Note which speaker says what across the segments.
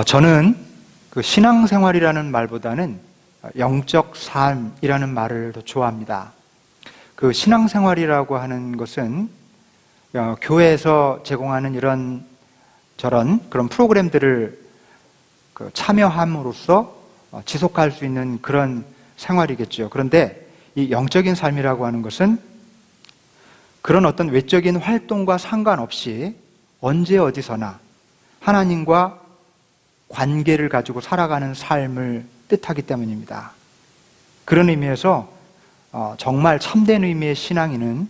Speaker 1: 저는 그 신앙생활이라는 말보다는 영적 삶이라는 말을 더 좋아합니다. 그 신앙생활이라고 하는 것은 교회에서 제공하는 이런 저런 그런 프로그램들을 참여함으로써 지속할 수 있는 그런 생활이겠죠. 그런데 이 영적인 삶이라고 하는 것은 그런 어떤 외적인 활동과 상관없이 언제 어디서나 하나님과 관계를 가지고 살아가는 삶을 뜻하기 때문입니다. 그런 의미에서 정말 참된 의미의 신앙인은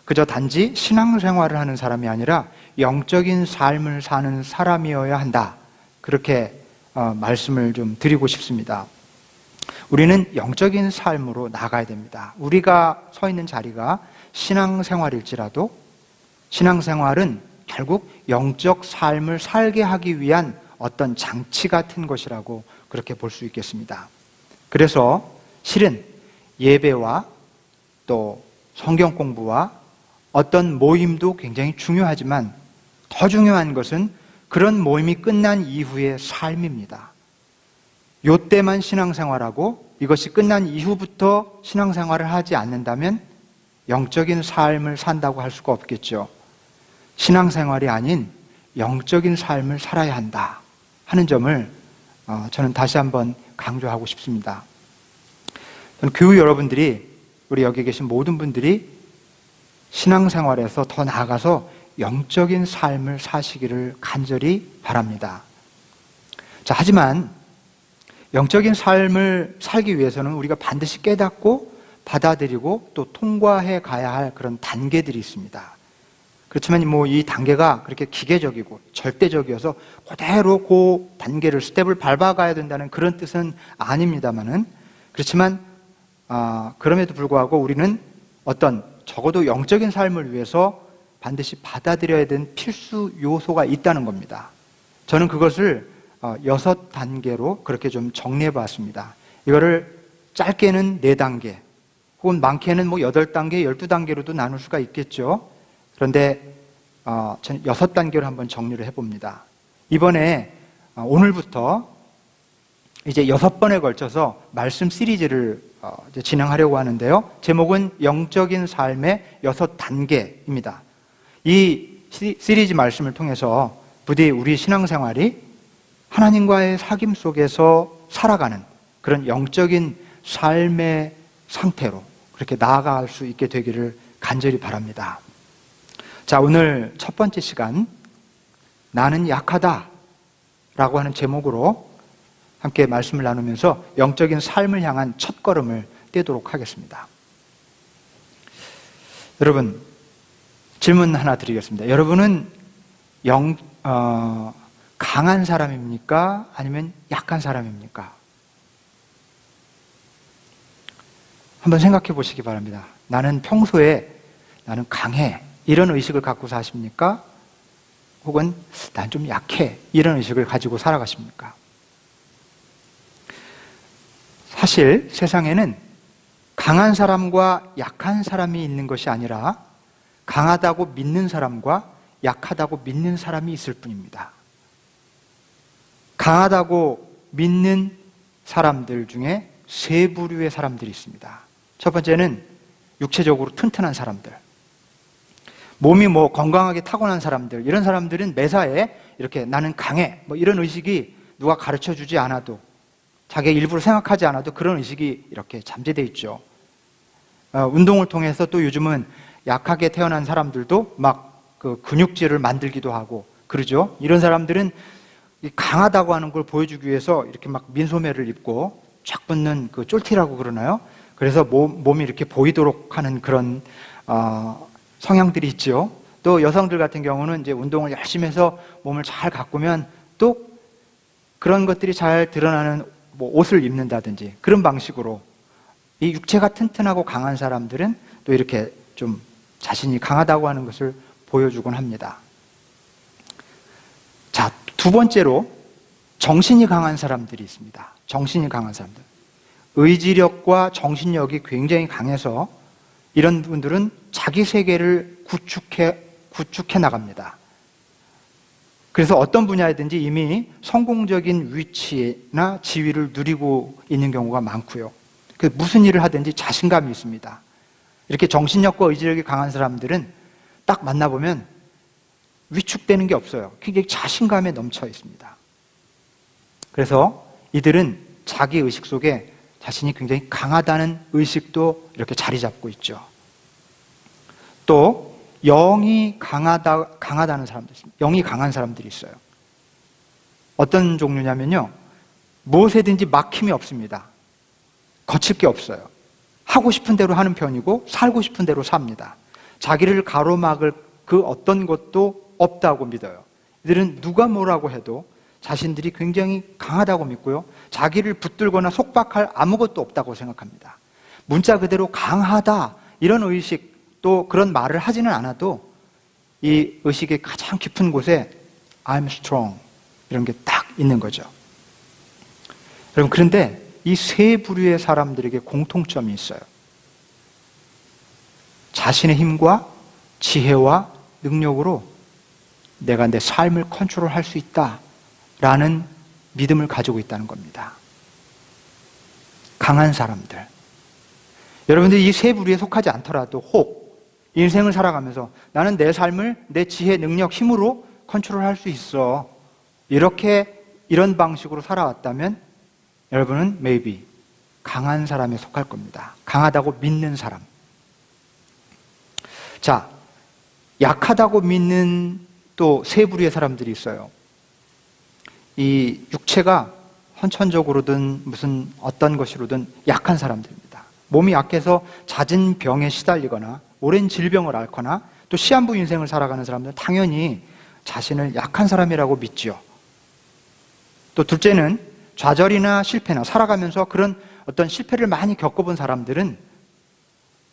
Speaker 1: 그저 단지 신앙생활을 하는 사람이 아니라 영적인 삶을 사는 사람이어야 한다. 그렇게 말씀을 좀 드리고 싶습니다. 우리는 영적인 삶으로 나가야 됩니다. 우리가 서 있는 자리가 신앙생활일지라도 신앙생활은 결국 영적 삶을 살게 하기 위한 어떤 장치 같은 것이라고 그렇게 볼 수 있겠습니다. 그래서 실은 예배와 또 성경 공부와 어떤 모임도 굉장히 중요하지만 더 중요한 것은 그런 모임이 끝난 이후의 삶입니다. 요때만 신앙생활하고 이것이 끝난 이후부터 신앙생활을 하지 않는다면 영적인 삶을 산다고 할 수가 없겠죠. 신앙생활이 아닌 영적인 삶을 살아야 한다 하는 점을 저는 다시 한번 강조하고 싶습니다. 저는 교우 여러분들이, 우리 여기 계신 모든 분들이 신앙생활에서 더 나아가서 영적인 삶을 사시기를 간절히 바랍니다. 자, 하지만 영적인 삶을 살기 위해서는 우리가 반드시 깨닫고 받아들이고 또 통과해 가야 할 그런 단계들이 있습니다. 그렇지만 이 단계가 그렇게 기계적이고 절대적이어서 그대로 그 단계를, 스텝을 밟아가야 된다는 그런 뜻은 아닙니다만은, 그렇지만 그럼에도 불구하고 우리는 어떤 적어도 영적인 삶을 위해서 반드시 받아들여야 되는 필수 요소가 있다는 겁니다. 저는 그것을 6단계로 그렇게 좀 정리해 봤습니다. 이거를 짧게는 4단계, 혹은 많게는 8단계, 12단계로도 나눌 수가 있겠죠. 그런데 저는 6단계로 한번 정리를 해봅니다. 이번에 오늘부터 이제 6번에 걸쳐서 말씀 시리즈를 이제 진행하려고 하는데요. 제목은 영적인 삶의 6단계입니다. 이 시리즈 말씀을 통해서 부디 우리 신앙생활이 하나님과의 사귐 속에서 살아가는 그런 영적인 삶의 상태로 그렇게 나아갈 수 있게 되기를 간절히 바랍니다. 자, 오늘 첫 번째 시간, 나는 약하다 라고 하는 제목으로 함께 말씀을 나누면서 영적인 삶을 향한 첫걸음을 떼도록 하겠습니다. 여러분, 질문 하나 드리겠습니다. 여러분은 강한 사람입니까? 아니면 약한 사람입니까? 한번 생각해 보시기 바랍니다. 나는 평소에 나는 강해, 이런 의식을 갖고 사십니까? 혹은 난 좀 약해, 이런 의식을 가지고 살아가십니까? 사실 세상에는 강한 사람과 약한 사람이 있는 것이 아니라 강하다고 믿는 사람과 약하다고 믿는 사람이 있을 뿐입니다. 강하다고 믿는 사람들 중에 3부류의 사람들이 있습니다. 첫 번째는 육체적으로 튼튼한 사람들, 몸이 건강하게 타고난 사람들, 이런 사람들은 매사에 이렇게 나는 강해, 이런 의식이 누가 가르쳐 주지 않아도, 자기가 일부러 생각하지 않아도 그런 의식이 이렇게 잠재되어 있죠. 운동을 통해서 또 요즘은 약하게 태어난 사람들도 그 근육질을 만들기도 하고 그러죠. 이런 사람들은 강하다고 하는 걸 보여주기 위해서 이렇게 민소매를 입고 쫙 붙는 그 쫄티라고 그러나요? 그래서 몸이 이렇게 보이도록 하는 그런 성향들이 있죠. 또 여성들 같은 경우는 이제 운동을 열심히 해서 몸을 잘 가꾸면 또 그런 것들이 잘 드러나는 옷을 입는다든지 그런 방식으로 이 육체가 튼튼하고 강한 사람들은 또 이렇게 좀 자신이 강하다고 하는 것을 보여주곤 합니다. 자, 두 번째로 정신이 강한 사람들이 있습니다. 정신이 강한 사람들. 의지력과 정신력이 굉장히 강해서 이런 분들은 자기 세계를 구축해 나갑니다. 그래서 어떤 분야에든지 이미 성공적인 위치나 지위를 누리고 있는 경우가 많고요. 무슨 일을 하든지 자신감이 있습니다. 이렇게 정신력과 의지력이 강한 사람들은 딱 만나보면 위축되는 게 없어요. 굉장히 자신감에 넘쳐 있습니다. 그래서 이들은 자기 의식 속에 자신이 굉장히 강하다는 의식도 이렇게 자리 잡고 있죠. 또 영이 강하다는 사람도 있습니다. 영이 강한 사람들이 있어요. 어떤 종류냐면요, 무엇에든지 막힘이 없습니다. 거칠 게 없어요. 하고 싶은 대로 하는 편이고 살고 싶은 대로 삽니다. 자기를 가로막을 그 어떤 것도 없다고 믿어요. 이들은 누가 뭐라고 해도 자신들이 굉장히 강하다고 믿고요, 자기를 붙들거나 속박할 아무것도 없다고 생각합니다. 문자 그대로 강하다 이런 의식, 또 그런 말을 하지는 않아도 이 의식의 가장 깊은 곳에 I'm strong 이런 게 딱 있는 거죠. 여러분, 그런데 이 세 부류의 사람들에게 공통점이 있어요. 자신의 힘과 지혜와 능력으로 내가 내 삶을 컨트롤할 수 있다라는 믿음을 가지고 있다는 겁니다. 강한 사람들. 여러분들 이 세 부류에 속하지 않더라도 혹 인생을 살아가면서 나는 내 삶을 내 지혜, 능력, 힘으로 컨트롤할 수 있어, 이런 방식으로 살아왔다면 여러분은 maybe 강한 사람에 속할 겁니다. 강하다고 믿는 사람. 자, 약하다고 믿는 또 세 부류의 사람들이 있어요. 이 육체가 선천적으로든 무슨 어떤 것으로든 약한 사람들입니다. 몸이 약해서 잦은 병에 시달리거나 오랜 질병을 앓거나 또 시한부 인생을 살아가는 사람들은 당연히 자신을 약한 사람이라고 믿죠. 또 둘째는 좌절이나 실패나 살아가면서 그런 어떤 실패를 많이 겪어본 사람들은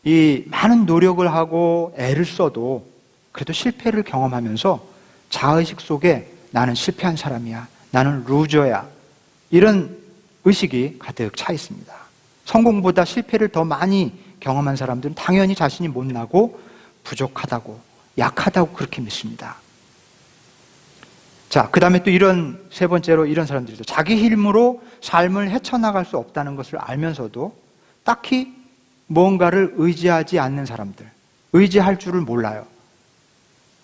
Speaker 1: 이 많은 노력을 하고 애를 써도 그래도 실패를 경험하면서 자의식 속에 나는 실패한 사람이야, 나는 루저야, 이런 의식이 가득 차 있습니다. 성공보다 실패를 더 많이 경험한 사람들은 당연히 자신이 못나고 부족하다고, 약하다고 그렇게 믿습니다. 자, 그 다음에 또 세 번째로 이런 사람들이죠. 자기 힘으로 삶을 헤쳐나갈 수 없다는 것을 알면서도 딱히 뭔가를 의지하지 않는 사람들, 의지할 줄을 몰라요.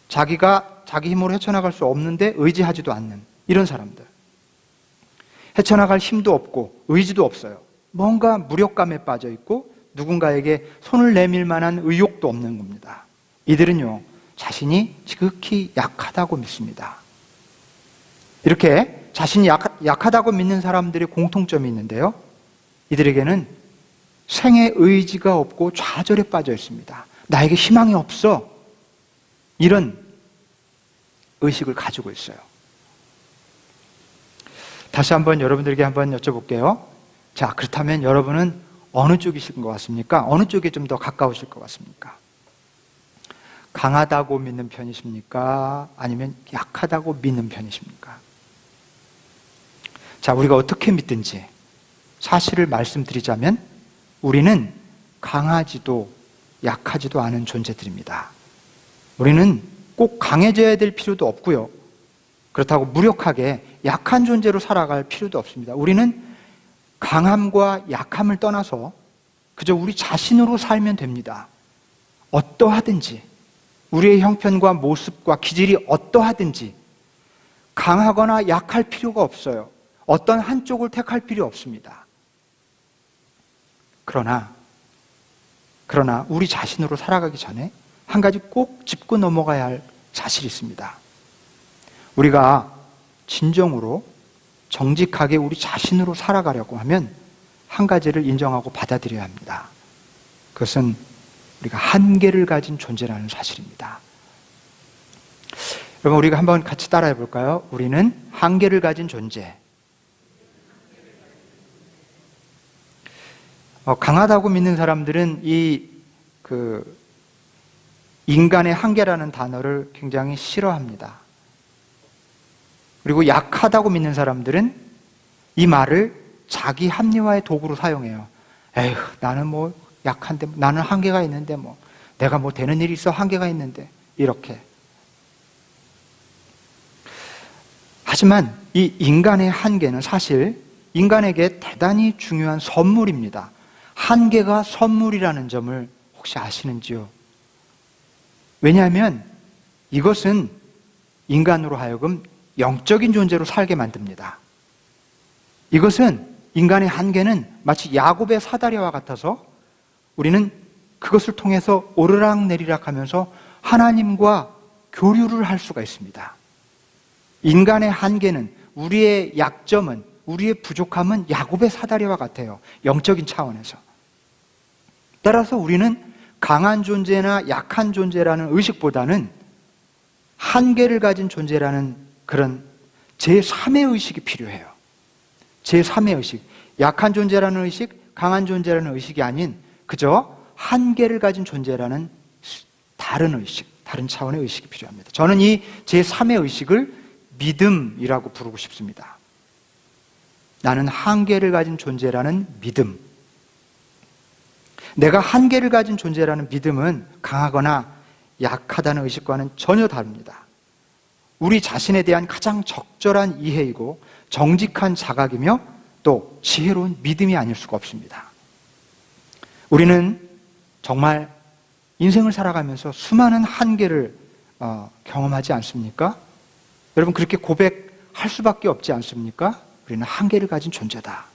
Speaker 1: 자기가 자기 힘으로 헤쳐나갈 수 없는데 의지하지도 않는 이런 사람들. 헤쳐나갈 힘도 없고 의지도 없어요. 뭔가 무력감에 빠져 있고 누군가에게 손을 내밀 만한 의욕도 없는 겁니다. 이들은요, 자신이 지극히 약하다고 믿습니다. 이렇게 자신이 약하다고 믿는 사람들의 공통점이 있는데요, 이들에게는 생의 의지가 없고 좌절에 빠져 있습니다. 나에게 희망이 없어, 이런 의식을 가지고 있어요. 다시 한번 여러분들에게 한번 여쭤볼게요. 자, 그렇다면 여러분은 어느 쪽이실 것 같습니까? 어느 쪽에 좀 더 가까우실 것 같습니까? 강하다고 믿는 편이십니까? 아니면 약하다고 믿는 편이십니까? 자, 우리가 어떻게 믿든지 사실을 말씀드리자면 우리는 강하지도 약하지도 않은 존재들입니다. 우리는 꼭 강해져야 될 필요도 없고요, 그렇다고 무력하게 약한 존재로 살아갈 필요도 없습니다. 우리는 강함과 약함을 떠나서 그저 우리 자신으로 살면 됩니다. 어떠하든지, 우리의 형편과 모습과 기질이 어떠하든지 강하거나 약할 필요가 없어요. 어떤 한쪽을 택할 필요 없습니다. 그러나 우리 자신으로 살아가기 전에 한 가지 꼭 짚고 넘어가야 할 사실이 있습니다. 우리가 진정으로 정직하게 우리 자신으로 살아가려고 하면 한 가지를 인정하고 받아들여야 합니다. 그것은 우리가 한계를 가진 존재라는 사실입니다. 여러분, 우리가 한번 같이 따라해 볼까요? 우리는 한계를 가진 존재. 강하다고 믿는 사람들은 인간의 한계라는 단어를 굉장히 싫어합니다. 그리고 약하다고 믿는 사람들은 이 말을 자기 합리화의 도구로 사용해요. 에휴, 나는 뭐 약한데, 나는 한계가 있는데, 내가 뭐 되는 일이 있어, 한계가 있는데, 이렇게. 하지만 이 인간의 한계는 사실 인간에게 대단히 중요한 선물입니다. 한계가 선물이라는 점을 혹시 아시는지요? 왜냐하면 이것은 인간으로 하여금 영적인 존재로 살게 만듭니다. 이것은 인간의 한계는 마치 야곱의 사다리와 같아서 우리는 그것을 통해서 오르락내리락 하면서 하나님과 교류를 할 수가 있습니다. 인간의 한계는, 우리의 약점은, 우리의 부족함은 야곱의 사다리와 같아요. 영적인 차원에서. 따라서 우리는 강한 존재나 약한 존재라는 의식보다는 한계를 가진 존재라는 그런 제3의 의식이 필요해요. 제3의 의식. 약한 존재라는 의식, 강한 존재라는 의식이 아닌 그저 한계를 가진 존재라는 다른 의식, 다른 차원의 의식이 필요합니다. 저는 이 제3의 의식을 믿음이라고 부르고 싶습니다. 나는 한계를 가진 존재라는 믿음. 내가 한계를 가진 존재라는 믿음은 강하거나 약하다는 의식과는 전혀 다릅니다. 우리 자신에 대한 가장 적절한 이해이고 정직한 자각이며 또 지혜로운 믿음이 아닐 수가 없습니다. 우리는 정말 인생을 살아가면서 수많은 한계를 경험하지 않습니까? 여러분 그렇게 고백할 수밖에 없지 않습니까? 우리는 한계를 가진 존재다.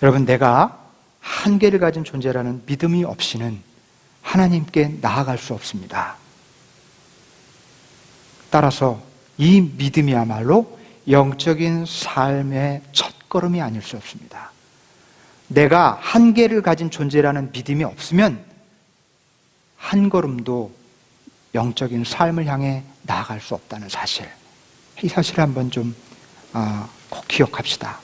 Speaker 1: 여러분 내가 한계를 가진 존재라는 믿음이 없이는 하나님께 나아갈 수 없습니다. 따라서 이 믿음이야말로 영적인 삶의 첫걸음이 아닐 수 없습니다. 내가 한계를 가진 존재라는 믿음이 없으면 한 걸음도 영적인 삶을 향해 나아갈 수 없다는 사실. 이 사실을 한번 좀 꼭 기억합시다.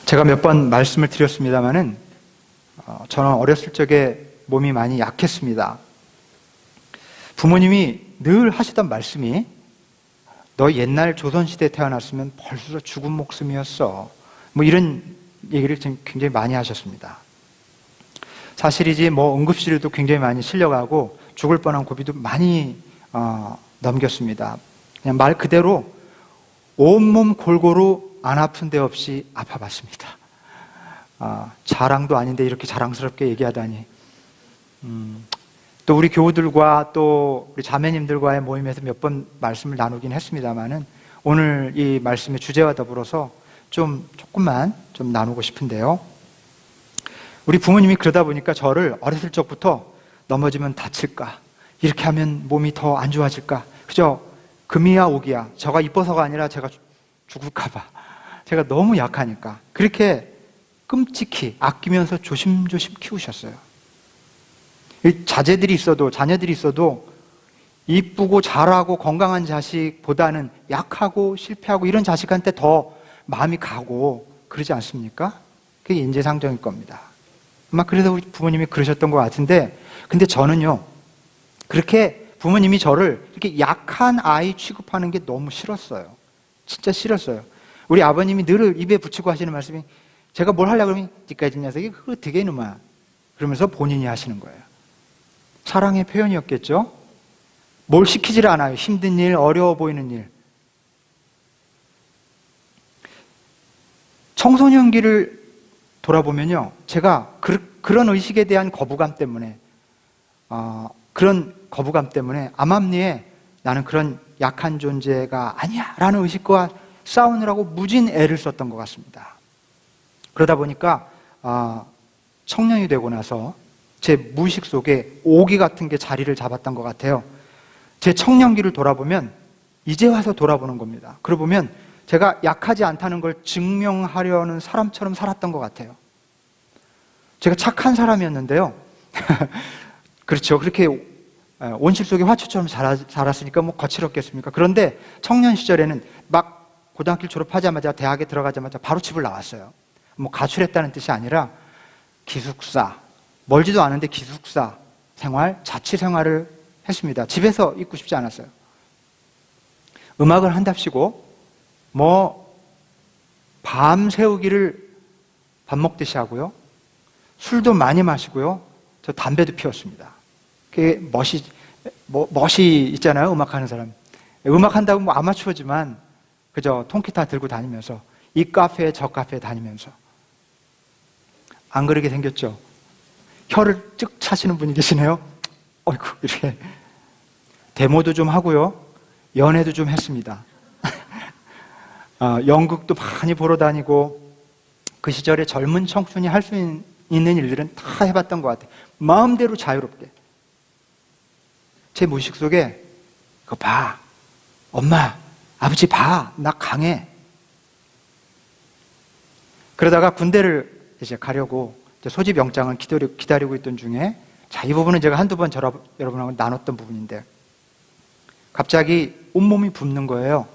Speaker 1: 제가 몇 번 말씀을 드렸습니다마는 저는 어렸을 적에 몸이 많이 약했습니다. 부모님이 늘 하시던 말씀이 너 옛날 조선시대에 태어났으면 벌써 죽은 목숨이었어. 뭐 이런 얘기를 굉장히 많이 하셨습니다. 사실이지 응급실에도 굉장히 많이 실려가고 죽을 뻔한 고비도 많이 넘겼습니다. 그냥 말 그대로 온몸 골고루 안 아픈 데 없이 아파봤습니다. 자랑도 아닌데 이렇게 자랑스럽게 얘기하다니. 또 우리 교우들과 또 우리 자매님들과의 모임에서 몇 번 말씀을 나누긴 했습니다만은 오늘 이 말씀의 주제와 더불어서 조금만 좀 나누고 싶은데요. 우리 부모님이 그러다 보니까 저를 어렸을 적부터 넘어지면 다칠까, 이렇게 하면 몸이 더 안 좋아질까, 그저 금이야 오기야, 저가 이뻐서가 아니라 제가 죽을까봐, 제가 너무 약하니까 그렇게 끔찍히 아끼면서 조심조심 키우셨어요. 자녀들이 있어도 이쁘고 잘하고 건강한 자식보다는 약하고 실패하고 이런 자식한테 더 마음이 가고 그러지 않습니까? 그게 인지상정일 겁니다. 아마 그래서 우리 부모님이 그러셨던 것 같은데, 근데 저는요, 그렇게 부모님이 저를 이렇게 약한 아이 취급하는 게 너무 싫었어요. 진짜 싫었어요. 우리 아버님이 늘 입에 붙이고 하시는 말씀이, 제가 뭘 하려고 그러면 니까지 녀석이 그거 되게 이놈아, 그러면서 본인이 하시는 거예요. 사랑의 표현이었겠죠? 뭘 시키질 않아요. 힘든 일, 어려워 보이는 일. 청소년기를 돌아보면요, 제가 그런 의식에 대한 거부감 때문에 암암리에 나는 그런 약한 존재가 아니야 라는 의식과 싸우느라고 무진 애를 썼던 것 같습니다. 그러다 보니까 청년이 되고 나서 제 무의식 속에 오기 같은 게 자리를 잡았던 것 같아요. 제 청년기를 돌아보면, 이제 와서 돌아보는 겁니다. 그러고 보면 제가 약하지 않다는 걸 증명하려는 사람처럼 살았던 것 같아요. 제가 착한 사람이었는데요. 그렇죠. 그렇게 온실 속의 화초처럼 자랐으니까 뭐 거칠었겠습니까? 그런데 청년 시절에는 막 고등학교 졸업하자마자 대학에 들어가자마자 바로 집을 나왔어요. 뭐 가출했다는 뜻이 아니라 기숙사, 멀지도 않은데 기숙사 생활, 자취 생활을 했습니다. 집에서 있고 싶지 않았어요. 음악을 한답시고 밤 새우기를 밥 먹듯이 하고요. 술도 많이 마시고요. 저 담배도 피웠습니다. 그게 멋이 멋이 있잖아요, 음악하는 사람. 음악한다고 뭐 아마추어지만 그저 통기타 들고 다니면서 이 카페에 저 카페에 다니면서. 안 그러게 생겼죠? 혀를 쭉 차시는 분이 계시네요. 어이구, 이렇게. 데모도 좀 하고요, 연애도 좀 했습니다. 연극도 많이 보러 다니고, 그 시절에 젊은 청춘이 할 수 있는 일들은 다 해봤던 것 같아요. 마음대로 자유롭게. 제 무의식 속에, 그거 봐, 엄마, 아버지 봐, 나 강해. 그러다가 군대를 이제 가려고 이제 소집 영장을 기다리고 있던 중에, 자, 이 부분은 제가 한두 번 여러분하고 나눴던 부분인데, 갑자기 온몸이 붓는 거예요.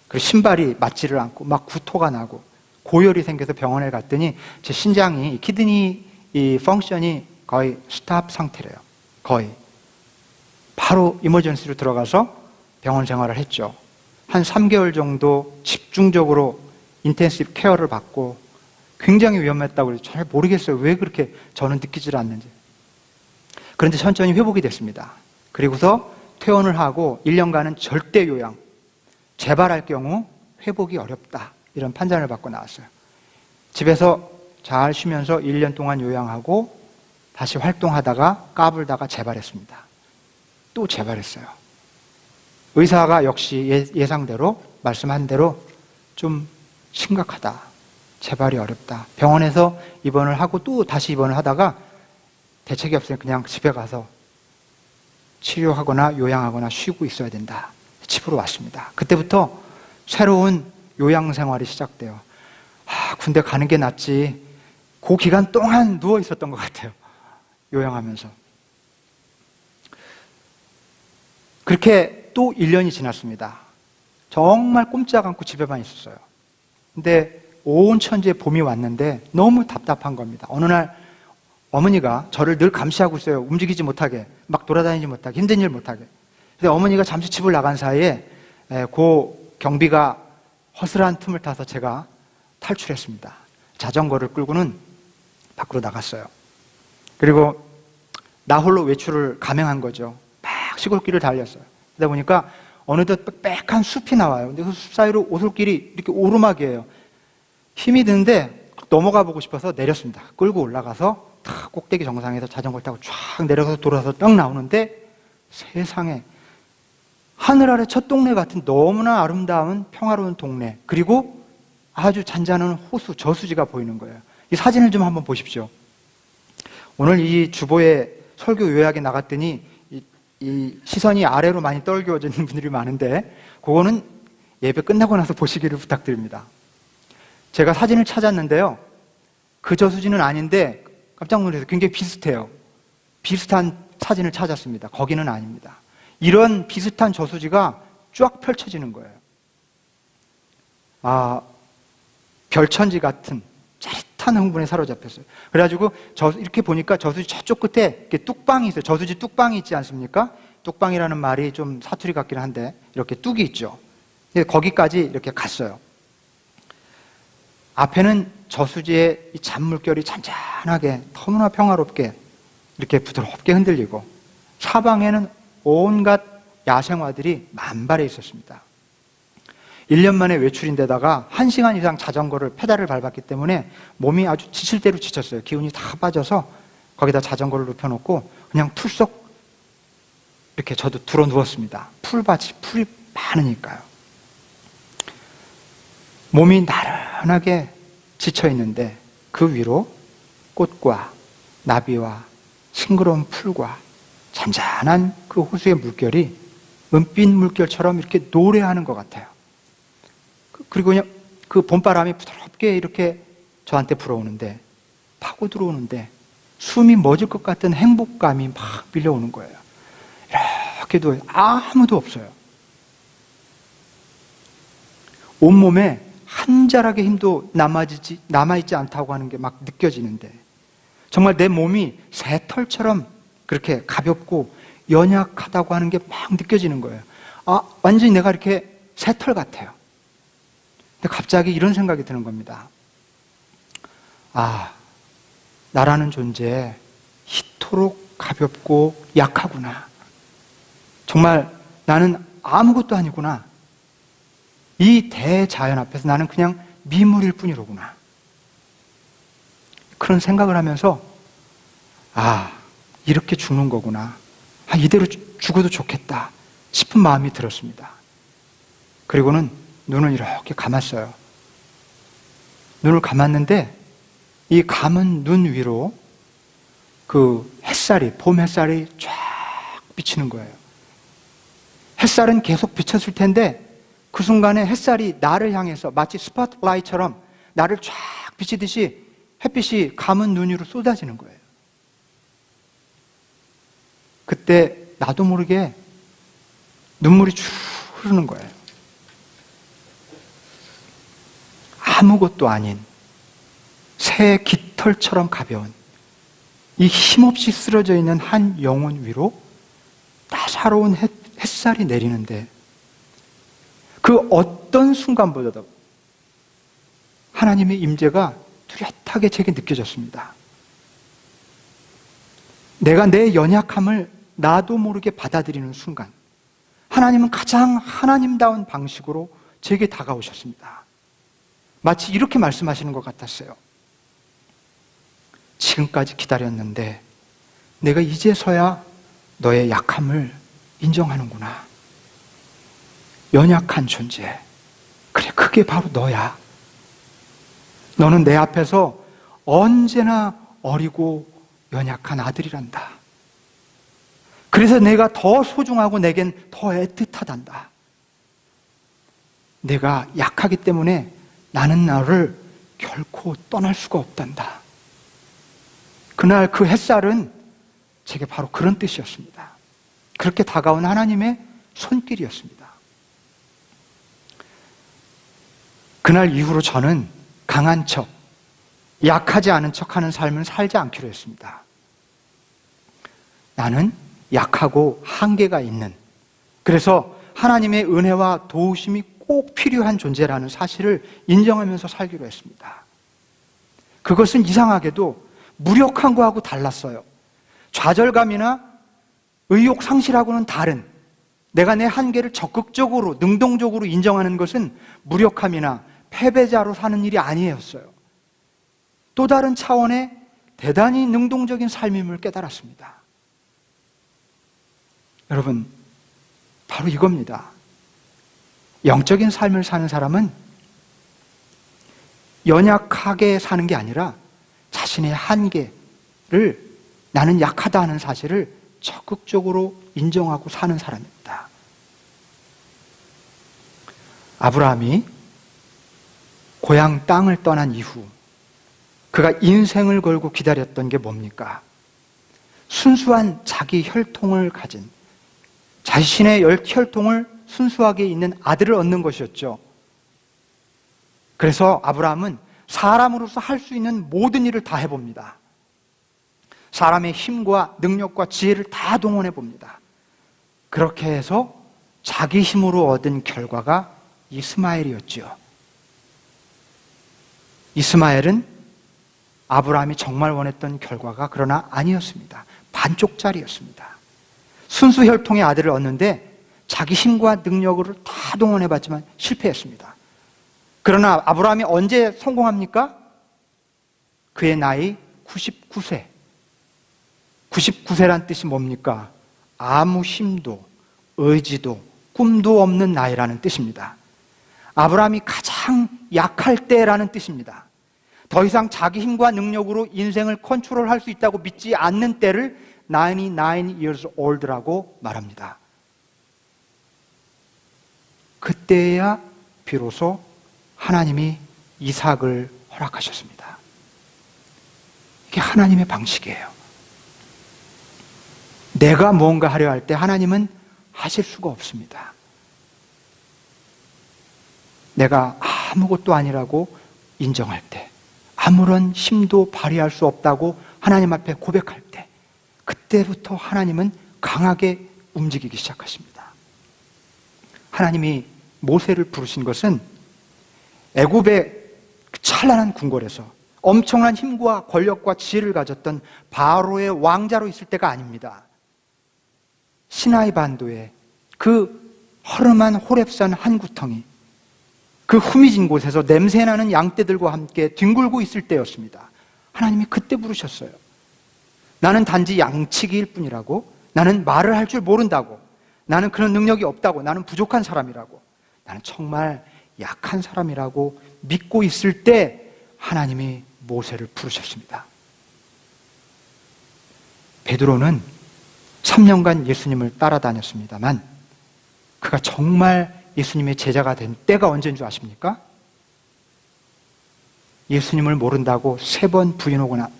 Speaker 1: 그리고 신발이 맞지를 않고 막 구토가 나고 고열이 생겨서 병원에 갔더니 제 신장이 키드니 이 펑션이 거의 스탑 상태래요. 거의. 바로 이머전시로 들어가서 병원 생활을 했죠. 한 3개월 정도 집중적으로 인텐시브 케어를 받고, 굉장히 위험했다고 해서 잘 모르겠어요. 왜 그렇게 저는 느끼질 않는지. 그런데 천천히 회복이 됐습니다. 그리고서 퇴원을 하고 1년간은 절대 요양, 재발할 경우 회복이 어렵다, 이런 판단을 받고 나왔어요. 집에서 잘 쉬면서 1년 동안 요양하고 다시 활동하다가 까불다가 재발했습니다. 또 재발했어요. 의사가 역시 예상대로, 말씀한 대로 좀 심각하다, 재발이 어렵다, 병원에서 입원을 하고 또 다시 입원을 하다가 대책이 없으니 그냥 집에 가서 치료하거나 요양하거나 쉬고 있어야 된다. 집으로 왔습니다. 그때부터 새로운 요양 생활이 시작돼요. 군대 가는 게 낫지. 그 기간 동안 누워 있었던 것 같아요. 요양하면서. 그렇게 또 1년이 지났습니다. 정말 꼼짝 않고 집에만 있었어요. 근데 온 천지에 봄이 왔는데 너무 답답한 겁니다. 어느 날 어머니가 저를 늘 감시하고 있어요. 움직이지 못하게, 막 돌아다니지 못하게, 힘든 일 못하게. 근데 어머니가 잠시 집을 나간 사이에 그 경비가 허술한 틈을 타서 제가 탈출했습니다. 자전거를 끌고는 밖으로 나갔어요. 그리고 나 홀로 외출을 감행한 거죠. 막 시골길을 달렸어요. 그러다 보니까 어느덧 빽빽한 숲이 나와요. 근데 그 숲 사이로 오솔길이 이렇게 오르막이에요. 힘이 드는데 넘어가 보고 싶어서 내렸습니다. 끌고 올라가서 탁 꼭대기 정상에서 자전거를 타고 쫙 내려가서 돌아서 딱 나오는데, 세상에 하늘 아래 첫 동네 같은 너무나 아름다운 평화로운 동네, 그리고 아주 잔잔한 호수, 저수지가 보이는 거예요. 이 사진을 좀 한번 보십시오. 오늘 이 주보에 설교 요약에 나갔더니 이 시선이 아래로 많이 떨겨지는 분들이 많은데, 그거는 예배 끝나고 나서 보시기를 부탁드립니다. 제가 사진을 찾았는데요, 그 저수지는 아닌데 깜짝 놀라서 굉장히 비슷해요. 비슷한 사진을 찾았습니다. 거기는 아닙니다. 이런 비슷한 저수지가 쫙 펼쳐지는 거예요. 별천지 같은 짜릿한 흥분에 사로잡혔어요. 그래가지고 이렇게 보니까 저수지 저쪽 끝에 이렇게 뚝방이 있어요. 저수지 뚝방이 있지 않습니까? 뚝방이라는 말이 좀 사투리 같긴 한데 이렇게 뚝이 있죠. 거기까지 이렇게 갔어요. 앞에는 저수지의 이 잔물결이 잔잔하게 너무나 평화롭게 이렇게 부드럽게 흔들리고, 사방에는 온갖 야생화들이 만발해 있었습니다. 1년 만에 외출인데다가 1시간 이상 자전거를 페달을 밟았기 때문에 몸이 아주 지칠 대로 지쳤어요. 기운이 다 빠져서 거기다 자전거를 눕혀놓고 그냥 툴썩 이렇게 저도 들어 누웠습니다. 풀밭이 풀이 많으니까요. 몸이 나른하게 지쳐 있는데 그 위로 꽃과 나비와 싱그러운 풀과 잔잔한 그 호수의 물결이 은빛 물결처럼 이렇게 노래하는 것 같아요. 그리고 그냥 그 봄바람이 부드럽게 이렇게 저한테 불어오는데, 파고 들어오는데 숨이 멎을 것 같은 행복감이 막 밀려오는 거예요. 이렇게도 아무도 없어요. 온몸에 한 자락의 힘도 남아있지 않다고 하는 게 막 느껴지는데, 정말 내 몸이 새털처럼 그렇게 가볍고 연약하다고 하는 게 막 느껴지는 거예요. 완전히 내가 이렇게 새털 같아요. 근데 갑자기 이런 생각이 드는 겁니다. 나라는 존재 이토록 가볍고 약하구나. 정말 나는 아무것도 아니구나. 이 대자연 앞에서 나는 그냥 미물일 뿐이로구나. 그런 생각을 하면서 이렇게 죽는 거구나. 이대로 죽어도 좋겠다 싶은 마음이 들었습니다. 그리고는 눈을 이렇게 감았어요. 눈을 감았는데 이 감은 눈 위로 그 봄 햇살이 쫙 비치는 거예요. 햇살은 계속 비쳤을 텐데 그 순간에 햇살이 나를 향해서 마치 스포트라이트처럼 나를 쫙 비치듯이 햇빛이 감은 눈 위로 쏟아지는 거예요. 그때 나도 모르게 눈물이 쭉 흐르는 거예요. 아무것도 아닌 새 깃털처럼 가벼운 이 힘없이 쓰러져 있는 한 영혼 위로 따사로운 햇살이 내리는데 그 어떤 순간보다도 하나님의 임재가 뚜렷하게 제게 느껴졌습니다. 내가 내 연약함을 나도 모르게 받아들이는 순간 하나님은 가장 하나님다운 방식으로 제게 다가오셨습니다. 마치 이렇게 말씀하시는 것 같았어요. 지금까지 기다렸는데 내가 이제서야 너의 약함을 인정하는구나. 연약한 존재. 그래, 그게 바로 너야. 너는 내 앞에서 언제나 어리고 연약한 아들이란다. 그래서 내가 더 소중하고 내겐 더 애틋하단다. 내가 약하기 때문에 나는 너를 결코 떠날 수가 없단다. 그날 그 햇살은 제게 바로 그런 뜻이었습니다. 그렇게 다가온 하나님의 손길이었습니다. 그날 이후로 저는 강한 척, 약하지 않은 척하는 삶을 살지 않기로 했습니다. 나는 약하고 한계가 있는, 그래서 하나님의 은혜와 도우심이 꼭 필요한 존재라는 사실을 인정하면서 살기로 했습니다. 그것은 이상하게도 무력한 거하고 달랐어요. 좌절감이나 의욕 상실하고는 다른, 내가 내 한계를 적극적으로 능동적으로 인정하는 것은 무력함이나 패배자로 사는 일이 아니었어요. 또 다른 차원의 대단히 능동적인 삶임을 깨달았습니다. 여러분, 바로 이겁니다. 영적인 삶을 사는 사람은 연약하게 사는 게 아니라 자신의 한계를, 나는 약하다 하는 사실을 적극적으로 인정하고 사는 사람입니다. 아브라함이 고향 땅을 떠난 이후 그가 인생을 걸고 기다렸던 게 뭡니까? 순수한 자기 혈통을 가진, 자신의 혈통을 순수하게 있는 아들을 얻는 것이었죠. 그래서 아브라함은 사람으로서 할 수 있는 모든 일을 다 해봅니다. 사람의 힘과 능력과 지혜를 다 동원해 봅니다. 그렇게 해서 자기 힘으로 얻은 결과가 이스마엘이었죠. 이스마엘은 아브라함이 정말 원했던 결과가 그러나 아니었습니다. 반쪽짜리였습니다. 순수 혈통의 아들을 얻는데 자기 힘과 능력을 다 동원해봤지만 실패했습니다. 그러나 아브라함이 언제 성공합니까? 그의 나이 99세. 99세란 뜻이 뭡니까? 아무 힘도 의지도 꿈도 없는 나이라는 뜻입니다. 아브라함이 가장 약할 때라는 뜻입니다. 더 이상 자기 힘과 능력으로 인생을 컨트롤할 수 있다고 믿지 않는 때를 99 years old라고 말합니다. 그때야 비로소 하나님이 이삭을 허락하셨습니다. 이게 하나님의 방식이에요. 내가 뭔가 하려 할 때 하나님은 하실 수가 없습니다. 내가 아무것도 아니라고 인정할 때, 아무런 힘도 발휘할 수 없다고 하나님 앞에 고백할 때, 그때부터 하나님은 강하게 움직이기 시작하십니다. 하나님이 모세를 부르신 것은 애굽의 찬란한 궁궐에서 엄청난 힘과 권력과 지혜를 가졌던 바로의 왕자로 있을 때가 아닙니다. 시나이 반도의 그 허름한 호렙산 한 구덩이, 그 후미진 곳에서 냄새나는 양떼들과 함께 뒹굴고 있을 때였습니다. 하나님이 그때 부르셨어요. 나는 단지 양치기일 뿐이라고, 나는 말을 할 줄 모른다고, 나는 그런 능력이 없다고, 나는 부족한 사람이라고, 나는 정말 약한 사람이라고 믿고 있을 때 하나님이 모세를 부르셨습니다. 베드로는 3년간 예수님을 따라다녔습니다만 그가 정말 예수님의 제자가 된 때가 언제인 줄 아십니까? 예수님을 모른다고 3번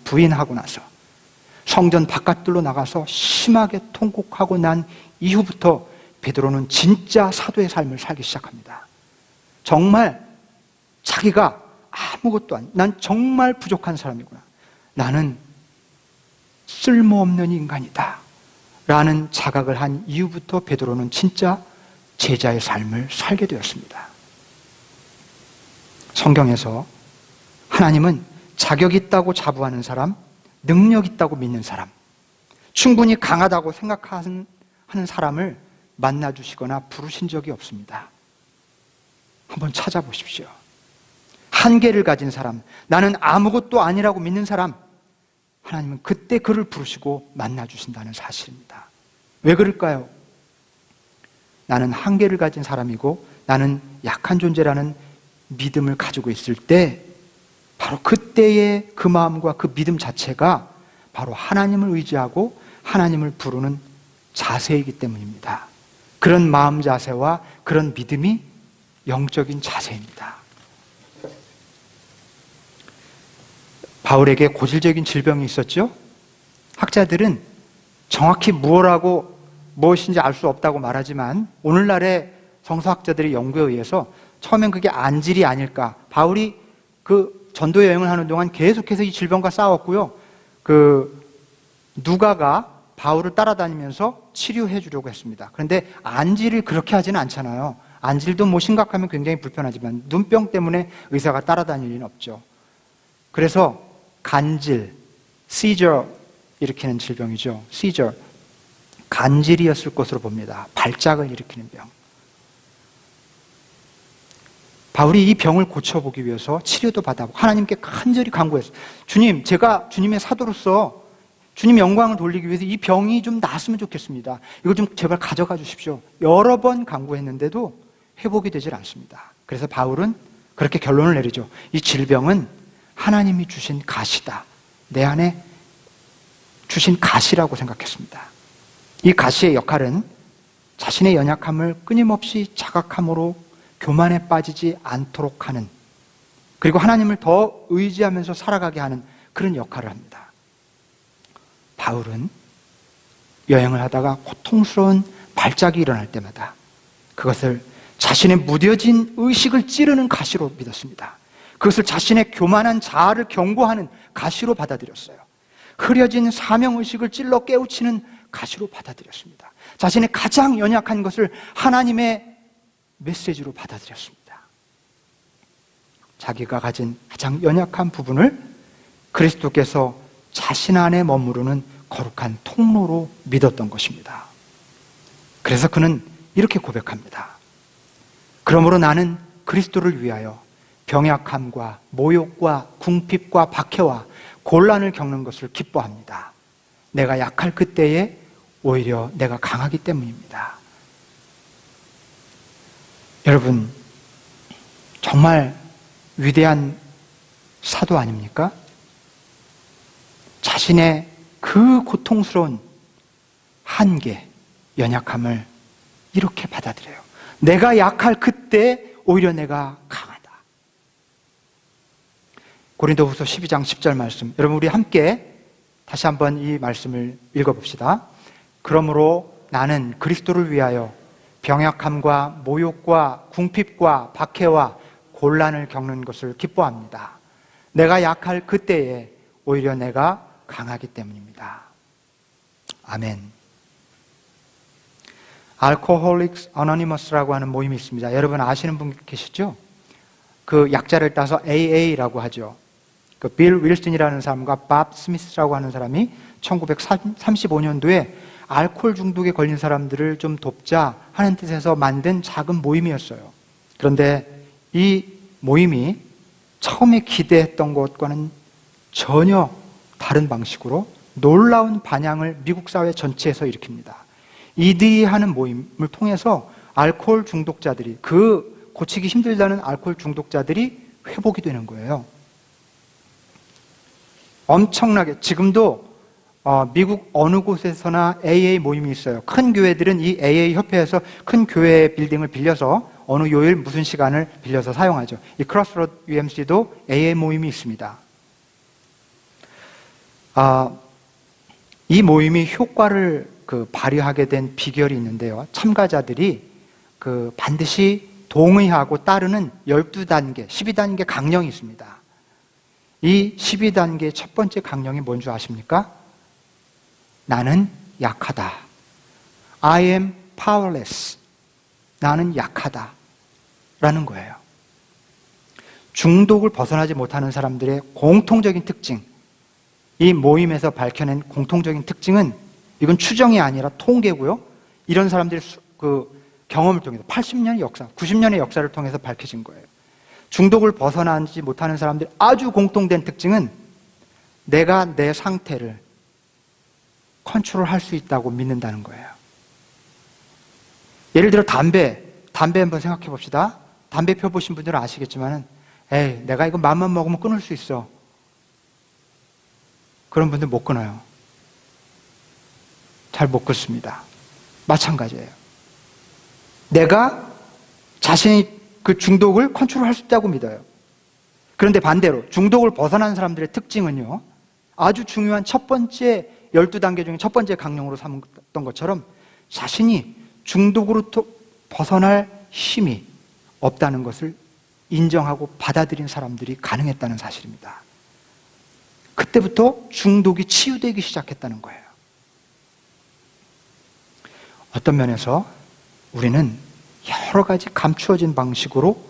Speaker 1: 부인하고 나서 성전 바깥들로 나가서 심하게 통곡하고 난 이후부터 베드로는 진짜 사도의 삶을 살기 시작합니다. 정말 자기가 아무것도 아닌, 난 정말 부족한 사람이구나, 나는 쓸모없는 인간이다 라는 자각을 한 이후부터 베드로는 진짜 제자의 삶을 살게 되었습니다. 성경에서 하나님은 자격 있다고 자부하는 사람, 능력 있다고 믿는 사람, 충분히 강하다고 생각하는 사람을 만나주시거나 부르신 적이 없습니다. 한번 찾아보십시오. 한계를 가진 사람, 나는 아무것도 아니라고 믿는 사람, 하나님은 그때 그를 부르시고 만나주신다는 사실입니다. 왜 그럴까요? 나는 한계를 가진 사람이고 나는 약한 존재라는 믿음을 가지고 있을 때 바로 그때의 그 마음과 그 믿음 자체가 바로 하나님을 의지하고 하나님을 부르는 자세이기 때문입니다. 그런 마음 자세와 그런 믿음이 영적인 자세입니다. 바울에게 고질적인 질병이 있었죠? 학자들은 정확히 무엇인지 알 수 없다고 말하지만 오늘날의 성서학자들의 연구에 의해서 처음엔 그게 안질이 아닐까. 바울이 그 전도 여행을 하는 동안 계속해서 이 질병과 싸웠고요. 누가가 바울을 따라다니면서 치료해 주려고 했습니다. 그런데 안질을 그렇게 하지는 않잖아요. 안질도 뭐 심각하면 굉장히 불편하지만 눈병 때문에 의사가 따라다닐 리는 없죠. 그래서 간질, 시저 일으키는 질병이죠. 시저, 간질이었을 것으로 봅니다. 발작을 일으키는 병. 바울이 이 병을 고쳐보기 위해서 치료도 받아보고 하나님께 간절히 간구했어요. 주님, 제가 주님의 사도로서 주님의 영광을 돌리기 위해서 이 병이 좀 나았으면 좋겠습니다. 이걸 좀 제발 가져가 주십시오. 여러 번 간구했는데도 회복이 되질 않습니다. 그래서 바울은 그렇게 결론을 내리죠. 이 질병은 하나님이 주신 가시다. 내 안에 주신 가시라고 생각했습니다. 이 가시의 역할은 자신의 연약함을 끊임없이 자각함으로 교만에 빠지지 않도록 하는, 그리고 하나님을 더 의지하면서 살아가게 하는 그런 역할을 합니다. 바울은 여행을 하다가 고통스러운 발작이 일어날 때마다 그것을 자신의 무뎌진 의식을 찌르는 가시로 믿었습니다. 그것을 자신의 교만한 자아를 경고하는 가시로 받아들였어요. 흐려진 사명의식을 찔러 깨우치는 가시로 받아들였습니다. 자신의 가장 연약한 것을 하나님의 메시지로 받아들였습니다. 자기가 가진 가장 연약한 부분을 그리스도께서 자신 안에 머무르는 거룩한 통로로 믿었던 것입니다. 그래서 그는 이렇게 고백합니다. 그러므로 나는 그리스도를 위하여 병약함과 모욕과 궁핍과 박해와 곤란을 겪는 것을 기뻐합니다. 내가 약할 그때에 오히려 내가 강하기 때문입니다. 여러분, 정말 위대한 사도 아닙니까? 자신의 그 고통스러운 한계, 연약함을 이렇게 받아들여요. 내가 약할 그때 오히려 내가 강하다. 고린도후서 12장 10절 말씀, 여러분 우리 함께 다시 한번 이 말씀을 읽어봅시다. 그러므로 나는 그리스도를 위하여 병약함과 모욕과 궁핍과 박해와 곤란을 겪는 것을 기뻐합니다. 내가 약할 그때에 오히려 내가 강하기 때문입니다. 아멘. 알코홀릭스 어노니머스라고 하는 모임이 있습니다. 여러분 아시는 분 계시죠? 그 약자를 따서 AA라고 하죠. 빌 윌슨이라는 사람과 밥 스미스라고 하는 사람이 1935년도에 알코올 중독에 걸린 사람들을 좀 돕자 하는 뜻에서 만든 작은 모임이었어요. 그런데 이 모임이 처음에 기대했던 것과는 전혀 다른 방식으로 놀라운 반향을 미국 사회 전체에서 일으킵니다. 이들이 하는 모임을 통해서 알코올 중독자들이, 그 고치기 힘들다는 알코올 중독자들이 회복이 되는 거예요. 엄청나게, 지금도 미국 어느 곳에서나 AA 모임이 있어요. 큰 교회들은 이 AA 협회에서 큰 교회 빌딩을 빌려서 어느 요일 무슨 시간을 빌려서 사용하죠. 이 크로스로드 UMC도 AA 모임이 있습니다. 이 모임이 효과를 발휘하게 된 비결이 있는데요. 참가자들이 반드시 동의하고 따르는 12단계, 12단계 강령이 있습니다. 이 12단계의 첫 번째 강령이 뭔 줄 아십니까? 나는 약하다. I am powerless. 나는 약하다. 라는 거예요. 중독을 벗어나지 못하는 사람들의 공통적인 특징, 이 모임에서 밝혀낸 공통적인 특징은, 이건 추정이 아니라 통계고요. 이런 사람들의 경험을 통해서 80년의 역사, 90년의 역사를 통해서 밝혀진 거예요. 중독을 벗어나지 못하는 사람들의 아주 공통된 특징은 내가 내 상태를 컨트롤할 수 있다고 믿는다는 거예요. 예를 들어 담배 한번 생각해 봅시다. 담배 펴보신 분들은 아시겠지만, 에이, 내가 이거 맘만 먹으면 끊을 수 있어. 그런 분들 못 끊어요. 잘 못 끊습니다. 마찬가지예요. 내가 자신이 그 중독을 컨트롤할 수 있다고 믿어요. 그런데 반대로 중독을 벗어난 사람들의 특징은요, 아주 중요한 첫 번째 12단계 중에 첫 번째 강령으로 삼았던 것처럼 자신이 중독으로부터 벗어날 힘이 없다는 것을 인정하고 받아들인 사람들이 가능했다는 사실입니다. 그때부터 중독이 치유되기 시작했다는 거예요. 어떤 면에서 우리는 여러 가지 감추어진 방식으로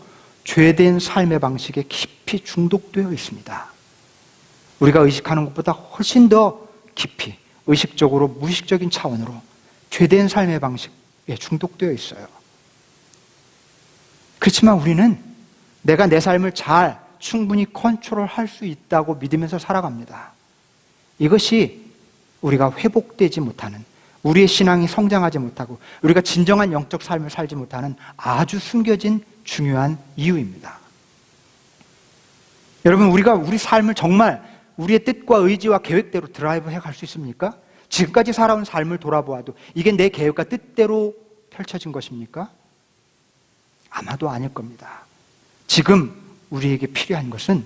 Speaker 1: 죄된 삶의 방식에 깊이 중독되어 있습니다. 우리가 의식하는 것보다 훨씬 더 깊이, 의식적으로, 무의식적인 차원으로 죄된 삶의 방식에 중독되어 있어요. 그렇지만 우리는 내가 내 삶을 충분히 컨트롤할 수 있다고 믿으면서 살아갑니다. 이것이 우리가 회복되지 못하는, 우리의 신앙이 성장하지 못하고 우리가 진정한 영적 삶을 살지 못하는 아주 숨겨진 중요한 이유입니다. 여러분, 우리가 우리 삶을 정말 우리의 뜻과 의지와 계획대로 드라이브 해갈 수 있습니까? 지금까지 살아온 삶을 돌아보아도 이게 내 계획과 뜻대로 펼쳐진 것입니까? 아마도 아닐 겁니다. 지금 우리에게 필요한 것은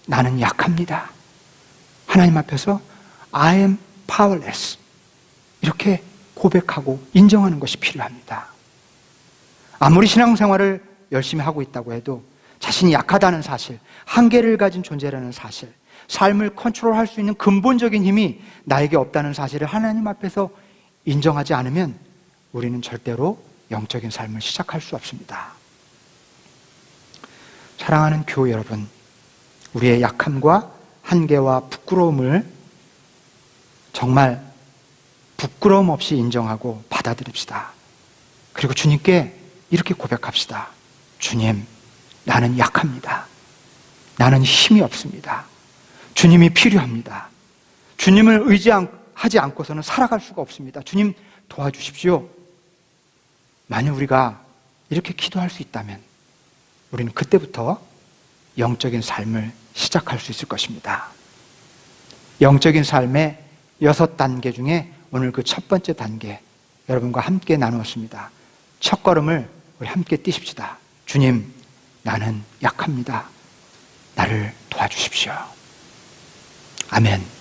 Speaker 1: 나는 약합니다. 하나님 앞에서 I am powerless. 이렇게 고백하고 인정하는 것이 필요합니다. 아무리 신앙생활을 열심히 하고 있다고 해도 자신이 약하다는 사실, 한계를 가진 존재라는 사실, 삶을 컨트롤할 수 있는 근본적인 힘이 나에게 없다는 사실을 하나님 앞에서 인정하지 않으면 우리는 절대로 영적인 삶을 시작할 수 없습니다. 사랑하는 교회 여러분, 우리의 약함과 한계와 부끄러움을 정말 부끄러움 없이 인정하고 받아들입시다. 그리고 주님께 이렇게 고백합시다. 주님, 나는 약합니다. 나는 힘이 없습니다. 주님이 필요합니다. 주님을 의지하지 않고서는 살아갈 수가 없습니다. 주님 도와주십시오. 만약 우리가 이렇게 기도할 수 있다면 우리는 그때부터 영적인 삶을 시작할 수 있을 것입니다. 영적인 삶의 6단계 중에 오늘 그 첫 번째 단계 여러분과 함께 나누었습니다. 첫 걸음을 우리 함께 뛰십시다. 주님, 나는 약합니다. 나를 도와주십시오. 아멘.